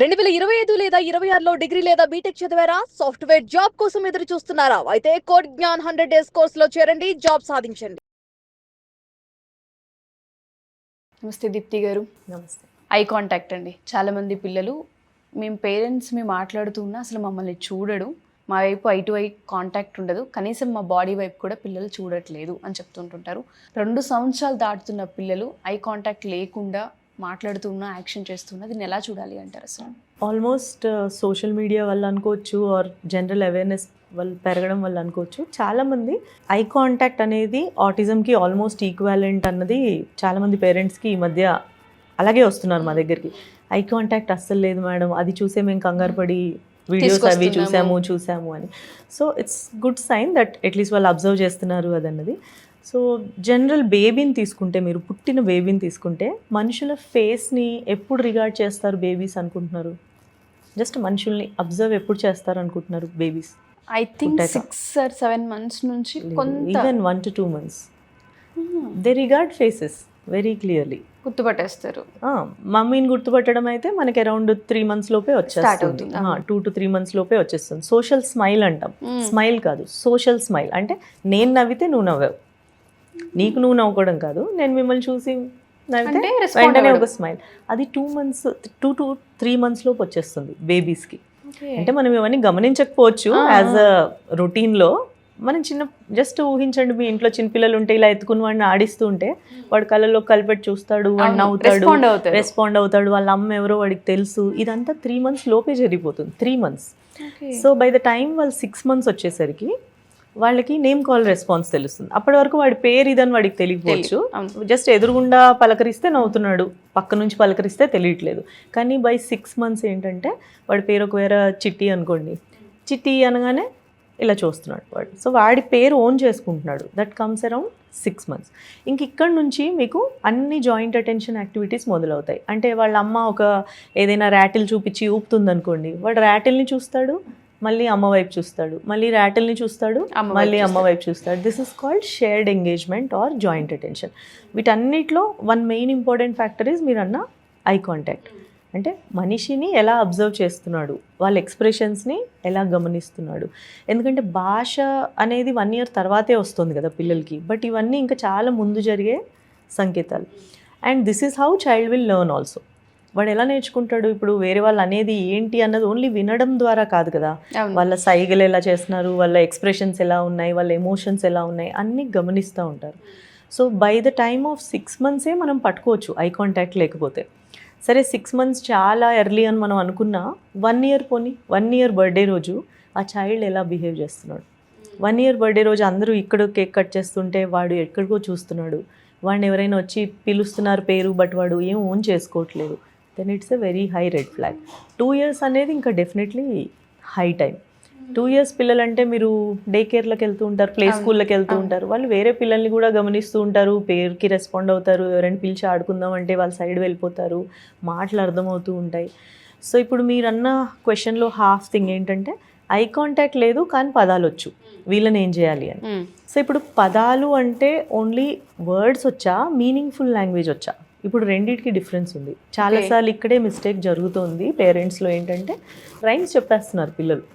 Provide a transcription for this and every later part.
2025 లేదా 26లో డిగ్రీ లేదా బీటెక్ చదివారా? సాఫ్ట్‌వేర్ జాబ్ కోసం ఎదురు చూస్తున్నారా? అయితే కోడ్ జ్ఞాన్ 100 డేస్ కోర్సులో చేరండి, జాబ్ సాధించండి. నమస్తే దీప్తి గారు. నమస్తే. ఐ కాంటాక్ట్ అండి. చాలామంది పిల్లలు మేము మాట్లాడుతున్నా అసలు మమ్మల్ని చూడడు, మా వైపు ఐ టు ఐ కాంటాక్ట్ ఉండదు, కనీసం మా బాడీ వైపు కూడా పిల్లలు చూడట్లేదు అని చెప్తుంటుంటారు. 2 సంవత్సరాలు దాటుతున్న పిల్లలు ఐ కాంటాక్ట్ లేకుండా మాట్లాడుతున్నా, యాక్షన్ చేస్తున్నా, దీన్ని ఎలా చూడాలి అంటారు అసలు? ఆల్మోస్ట్ సోషల్ మీడియా వల్ల అనుకోవచ్చు ఆర్ జనరల్ అవేర్నెస్ వల్ల పెరగడం వల్ల అనుకోవచ్చు, చాలామంది ఐ కాంటాక్ట్ అనేది ఆటిజంకి ఆల్మోస్ట్ ఈక్వాలెంట్ అన్నది చాలామంది పేరెంట్స్కి ఈ మధ్య అలాగే వస్తున్నారు మా దగ్గరికి. ఐ కాంటాక్ట్ అస్సలు లేదు మేడం, అది చూసే మేము కంగారు పడి వీడియోస్ అవి చూసాము అని. So it's good sign that at least వాళ్ళు అబ్జర్వ్ చేస్తున్నారు అదన్నది. సో జనరల్ బేబీని తీసుకుంటే, మీరు పుట్టిన బేబీని తీసుకుంటే, మనుషుల ఫేస్ని ఎప్పుడు రిగార్డ్ చేస్తారు బేబీస్ అనుకుంటున్నారు? జస్ట్ మనుషుల్ని అబ్జర్వ్ ఎప్పుడు చేస్తారు అనుకుంటున్నారు babies? I think 6 or 7 months నుంచి even 1 to 2 months they regard faces very clearly. గుర్తుపట్టేస్తారు. మమ్మీని గుర్తుపట్టడం అయితే మనకి అరౌండ్ 3 months లోపే వచ్చేస్తుంది. 2 to 3 months లోపే వచ్చేస్తుంది. సోషల్ స్మైల్ అంటాం. స్మైల్ కాదు, సోషల్ స్మైల్ అంటే నేను నవ్వితే నువ్వు నవ్వావు, నీకు నువ్వు నవ్వుకోవడం కాదు, నేను మిమ్మల్ని చూసి నవ్వితే వెంటనే ఒక స్మైల్. అది 2 to 3 months లోపు వచ్చేస్తుంది బేబీస్కి. అంటే మనం ఇవన్నీ గమనించకపోవచ్చు యాజ్ అ రొటీన్లో. మనం జస్ట్ ఊహించండి, మీ ఇంట్లో చిన్నపిల్లలు ఉంటే ఇలా ఎత్తుకుని వాడిని ఆడిస్తూ ఉంటే వాడు కళ్ళలో కలిపెట్టి చూస్తాడు, వాడిని నవ్వుతాడు, రెస్పాండ్ అవుతాడు, వాళ్ళ అమ్మ ఎవరో వాడికి తెలుసు. ఇదంతా 3 months లోపే జరిగిపోతుంది. 3 months. So by the time వాళ్ళు 6 months వచ్చేసరికి వాళ్ళకి నేమ్ కాల్ రెస్పాన్స్ తెలుస్తుంది. అప్పటి వరకు వాడి పేరు ఇదని వాడికి తెలియకపోవచ్చు. జస్ట్ ఎదురుగుండా పలకరిస్తే నవ్వుతున్నాడు, పక్క నుంచి పలకరిస్తే తెలియట్లేదు. కానీ బై 6 months ఏంటంటే వాడి పేరు ఒకవేళ చిట్టి అనుకోండి, చిట్టి అనగానే ఇలా చూస్తున్నాడు వాడు. సో వాడి పేరు ఓన్ చేసుకుంటున్నాడు. That comes around 6 months. ఇంక ఇక్కడ నుంచి మీకు అన్ని జాయింట్ అటెన్షన్ యాక్టివిటీస్ మొదలవుతాయి. అంటే వాళ్ళ అమ్మ ఒక ఏదైనా ర్యాటిల్ చూపించి ఊపుతుంది అనుకోండి, వాడు ర్యాటిల్ని చూస్తాడు, మళ్ళీ అమ్మ వైపు చూస్తాడు, మళ్ళీ ర్యాటిల్ని చూస్తాడు, మళ్ళీ అమ్మ వైపు చూస్తాడు. This is called shared engagement or joint attention. వీటన్నిటిలో one main important factor is మీరు అన్న ఐ కాంటాక్ట్. అంటే మనిషిని ఎలా అబ్జర్వ్ చేస్తున్నాడు, వాళ్ళ ఎక్స్ప్రెషన్స్ని ఎలా గమనిస్తున్నాడు. ఎందుకంటే భాష అనేది 1 year తర్వాతే వస్తుంది కదా పిల్లలకి, బట్ ఇవన్నీ ఇంకా చాలా ముందు జరిగే సంకేతాలు. And this is how child will learn also. వాడు ఎలా నేర్చుకుంటాడు? ఇప్పుడు వేరే వాళ్ళు అనేది ఏంటి అన్నది ఓన్లీ వినడం ద్వారా కాదు కదా, వాళ్ళ సైగలు ఎలా చేస్తున్నారు, వాళ్ళ ఎక్స్ప్రెషన్స్ ఎలా ఉన్నాయి, వాళ్ళ ఎమోషన్స్ ఎలా ఉన్నాయి, అన్నీ గమనిస్తూ ఉంటారు. So by the time of 6 months మనం పట్టుకోవచ్చు ఐ కాంటాక్ట్ లేకపోతే. సరే 6 months చాలా ఎర్లీ అని మనం అనుకున్నా, 1 year పోనీ, 1 year బర్త్డే రోజు ఆ చైల్డ్ ఎలా బిహేవ్ చేస్తున్నాడు. 1 year బర్త్డే రోజు అందరూ ఇక్కడ కేక్ కట్ చేస్తుంటే వాడు ఎక్కడికో చూస్తున్నాడు, వాడిని ఎవరైనా వచ్చి పిలుస్తున్నారు పేరు, బట్ వాడు ఏం ఓన్ చేసుకోవట్లేదు, then it's a very high red flag. 2 years అనేది ఇంకా డెఫినెట్లీ హై టైం. 2 years పిల్లలంటే మీరు డే కేర్లకు వెళ్తూ ఉంటారు, ప్లే స్కూల్లోకి వెళ్తూ ఉంటారు, వాళ్ళు వేరే పిల్లల్ని కూడా గమనిస్తూ ఉంటారు, పేరుకి రెస్పాండ్ అవుతారు, ఎవరైనా పిలిచి ఆడుకుందాం అంటే వాళ్ళ సైడ్ వెళ్ళిపోతారు, మాటలు అర్థమవుతూ ఉంటాయి. సో ఇప్పుడు మీరు అన్న క్వశ్చన్లో హాఫ్ థింగ్ ఏంటంటే ఐ కాంటాక్ట్ లేదు కానీ పదాలు వచ్చు, వీళ్ళని ఏం చేయాలి అని. సో ఇప్పుడు పదాలు అంటే ఓన్లీ వర్డ్స్ వచ్చా, మీనింగ్ఫుల్ లాంగ్వేజ్ వచ్చా? ఇప్పుడు రెండింటికి డిఫరెన్స్ ఉంది. చాలాసార్లు ఇక్కడే మిస్టేక్ జరుగుతుంది పేరెంట్స్లో. ఏంటంటే రైమ్స్ చెప్పేస్తున్నారు పిల్లలు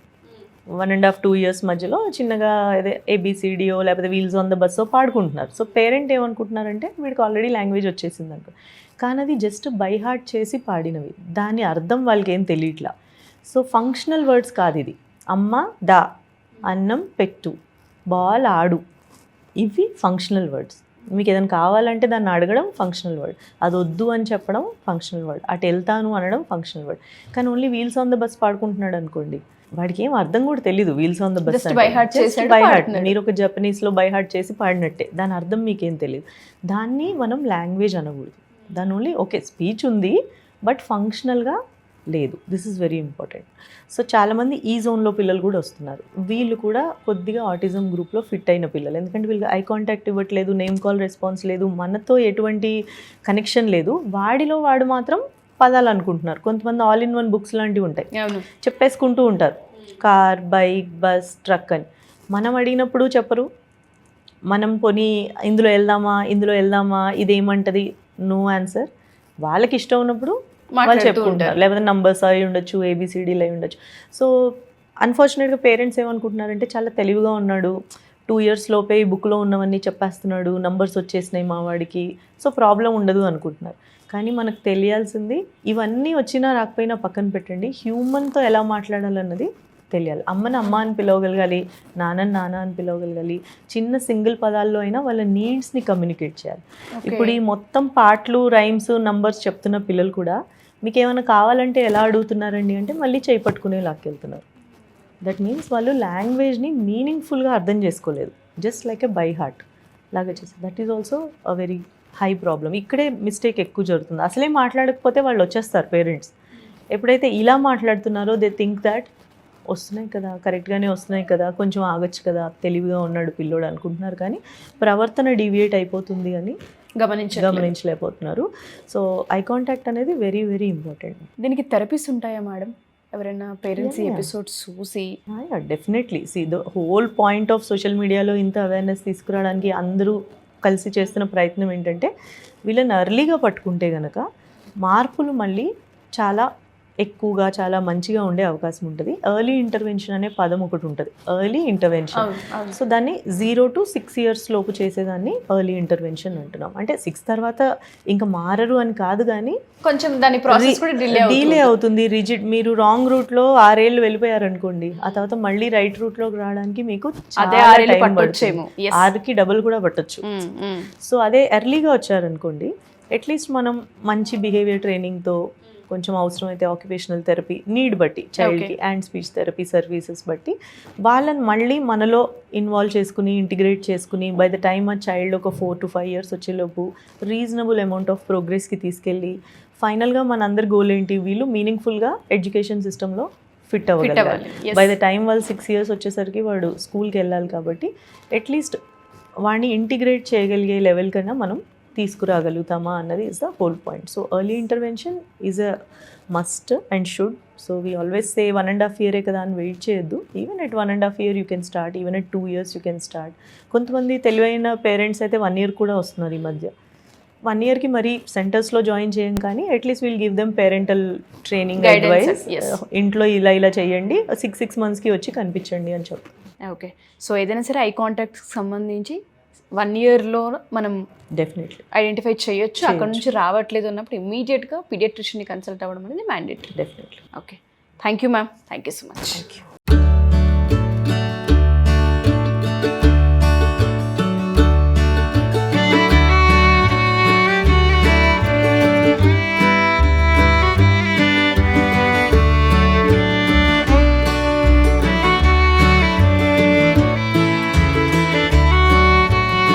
1.5-2 years మధ్యలో చిన్నగా అదే ABCDO లేకపోతే వీల్స్ ఆన్ ద బస్సో పాడుకుంటున్నారు. సో పేరెంట్ ఏమనుకుంటున్నారంటే వీడికి ఆల్రెడీ లాంగ్వేజ్ వచ్చేసింది అనుకో, కానీ అది జస్ట్ బై హార్ట్ చేసి పాడినవి, దాని అర్థం వాళ్ళకి ఏం తెలియట్లా. సో ఫంక్షనల్ వర్డ్స్ కాదు ఇది. అమ్మ దా, అన్నం పెట్టు, బాల్ ఆడు, ఇవి ఫంక్షనల్ వర్డ్స్. మీకు ఏదైనా కావాలంటే దాన్ని అడగడం ఫంక్షనల్ వర్డ్, అది వద్దు అని చెప్పడం ఫంక్షనల్ వర్డ్, అటు వెళ్తాను అనడం ఫంక్షనల్ వర్డ్. కానీ only wheels on the bus పాడుకుంటున్నాడు అనుకోండి, వాడికి ఏం అర్థం కూడా తెలీదు. Wheels on the bus by heart, మీరు ఒక జపనీస్లో బై హార్ట్ చేసి పాడినట్టే, దాని అర్థం మీకేం తెలియదు. దాన్ని మనం లాంగ్వేజ్ అనకూడదు. దాని ఓన్లీ ఓకే స్పీచ్ ఉంది బట్ ఫంక్షనల్గా లేదు. This is very important. So చాలామంది ఈ జోన్లో పిల్లలు కూడా వస్తున్నారు. వీళ్ళు కూడా కొద్దిగా ఆటిజం గ్రూప్లో ఫిట్ అయిన పిల్లలు. ఎందుకంటే వీళ్ళకి ఐ కాంటాక్ట్ ఇవ్వట్లేదు, నేమ్ కాల్ రెస్పాన్స్ లేదు, మనతో ఎటువంటి కనెక్షన్ లేదు, వాడిలో వాడు మాత్రం పదాలు అనుకుంటున్నారు. కొంతమంది ఆల్ ఇన్ వన్ బుక్స్ లాంటివి ఉంటాయి, చెప్పేసుకుంటూ ఉంటారు, కార్, బైక్, బస్, ట్రక్ అని. మనం అడిగినప్పుడు చెప్పరు. మనం పోనీ ఇందులో వెళ్దామా ఇదేమంటది, నో ఆన్సర్. వాళ్ళకి ఇష్టం ఉన్నప్పుడు మాట్లాడుతూ చెప్పుకుంటారు, లేకపోతే నంబర్స్ అయి ఉండొచ్చు, ఏబిసిడీలు అయి ఉండొచ్చు. సో అన్ఫార్చునేట్గా పేరెంట్స్ ఏమనుకుంటున్నారంటే చాలా తెలివిగా ఉన్నాడు, 2 years లోపే ఈ బుక్లో ఉన్నవన్నీ చెప్పేస్తున్నాడు, నంబర్స్ వచ్చేసినాయి మా వాడికి, సో ప్రాబ్లం ఉండదు అనుకుంటున్నారు. కానీ మనకు తెలియాల్సింది ఇవన్నీ వచ్చినా రాకపోయినా పక్కన పెట్టండి, హ్యూమన్తో ఎలా మాట్లాడాలన్నది తెలియాలి. అమ్మని అమ్మ అని పిలవగలగాలి, నాన్నని నాన్న అని పిలవగలగాలి, చిన్న సింగిల్ పదాల్లో అయినా వాళ్ళ నీడ్స్ని కమ్యూనికేట్ చేయాలి. ఇప్పుడు ఈ మొత్తం పాటలు, రైమ్స్, నంబర్స్ చెప్తున్న పిల్లలు కూడా మీకు ఏమైనా కావాలంటే ఎలా అడుగుతున్నారండి అంటే మళ్ళీ చేయి పట్టుకునే లాక్కెళ్తున్నారు. దట్ మీన్స్ వాళ్ళు లాంగ్వేజ్ని మీనింగ్ఫుల్గా అర్థం చేసుకోలేదు, just like a by heart లాగా చేస్తారు. That is also a very high problem. ఇక్కడే మిస్టేక్ ఎక్కువ జరుగుతుంది. అసలే మాట్లాడకపోతే వాళ్ళు వచ్చేస్తారు పేరెంట్స్. ఎప్పుడైతే ఇలా మాట్లాడుతున్నారో దే థింక్ దాట్ వస్తున్నాయి కదా, కరెక్ట్గానే వస్తున్నాయి కదా, కొంచెం ఆగచ్చు కదా, తెలివిగా ఉన్నాడు పిల్లోడు అనుకుంటున్నారు. కానీ ప్రవర్తన డీవియేట్ అయిపోతుంది అని గమనించలేకపోతున్నారు. సో ఐ కాంటాక్ట్ అనేది వెరీ వెరీ ఇంపార్టెంట్. దీనికి థెరపీస్ ఉంటాయా మేడం? ఎవరైనా పేరెంట్స్ ఎపిసోడ్స్ చూసి? Definitely. See the whole point of social మీడియాలో ఇంత అవేర్నెస్ తీసుకురావడానికి అందరూ కలిసి చేస్తున్న ప్రయత్నం ఏంటంటే వీళ్ళని ఎర్లీగా పట్టుకుంటే కనుక మార్పులు మళ్ళీ చాలా ఎక్కువగా చాలా మంచిగా ఉండే అవకాశం ఉంటుంది. ఎర్లీ ఇంటర్వెన్షన్ అనే పదం ఒకటి ఉంటుంది, ఎర్లీ ఇంటర్వెన్షన్. సో దాన్ని 0 to 6 years లోపు చేసేదాన్ని ఎర్లీ ఇంటర్వెన్షన్ అంటున్నాం. అంటే 6 తర్వాత ఇంకా మారరు అని కాదు, కానీ కొంచెం దాని ప్రాసెస్ కూడా డిలే అవుతుంది. రిజిడ్ మీరు రాంగ్ రూట్లో 6 ఏళ్ళు వెళ్ళిపోయారనుకోండి, ఆ తర్వాత మళ్ళీ రైట్ రూట్లోకి రావడానికి మీకు 6కి డబుల్ కూడా పట్టొచ్చు. సో అదే ఎర్లీగా వచ్చారనుకోండి, అట్లీస్ట్ మనం మంచి బిహేవియర్ ట్రైనింగ్తో, కొంచెం అవసరమైతే ఆక్యుపేషనల్ థెరపీ నీడ్ బట్టి, చైల్డ్కి అండ్ స్పీచ్ థెరపీ సర్వీసెస్ బట్టి వాళ్ళని మళ్ళీ మనలో ఇన్వాల్వ్ చేసుకుని, ఇంటిగ్రేట్ చేసుకుని, బై ద టైమ్ ఆ చైల్డ్ ఒక 4 to 5 years వచ్చేలోపు రీజనబుల్ అమౌంట్ ఆఫ్ ప్రోగ్రెస్కి తీసుకెళ్ళి ఫైనల్గా మనందరి గోల్ ఏంటి, వీళ్ళు మీనింగ్ఫుల్గా ఎడ్యుకేషన్ సిస్టంలో ఫిట్ అవ్వగలగాలి. బై ద టైం వాళ్ళు 6 years వచ్చేసరికి వాడు స్కూల్కి వెళ్ళాలి. కాబట్టి అట్లీస్ట్ వాడిని ఇంటిగ్రేట్ చేయగలిగే లెవెల్ కన్నా మనం తీసుకురాగలుగుతామా అన్నది is the whole point. So early intervention is a must and should. So we always say 1.5 year కదా అని వెయిట్ చేయొద్దు. Even at 1.5 year you can start, even at 2 years you can start. కొంతమంది తెలివైన parents అయితే 1 year కూడా వస్తున్నారు ఈ మధ్య. 1 yearకి మరి సెంటర్స్లో జాయిన్ చేయం, కానీ at least will give them parental training advice, ఇంట్లో ఇలా చేయండి, 6 monthsకి వచ్చి కనిపించండి అని చెప్తాం. ఓకే. సో ఏదైనా సరే ఐ కాంటాక్ట్కి సంబంధించి 1 yearలో మనం డెఫినెట్లీ ఐడెంటిఫై చేయొచ్చు. అక్కడ నుంచి రావట్లేదు అన్నప్పుడు ఇమీడియట్గా పీడియాట్రిషియన్ని కన్సల్ట్ అవ్వడం అనేది mandatory. Definitely. Okay. Thank you ma'am. Thank you so much. Thank you.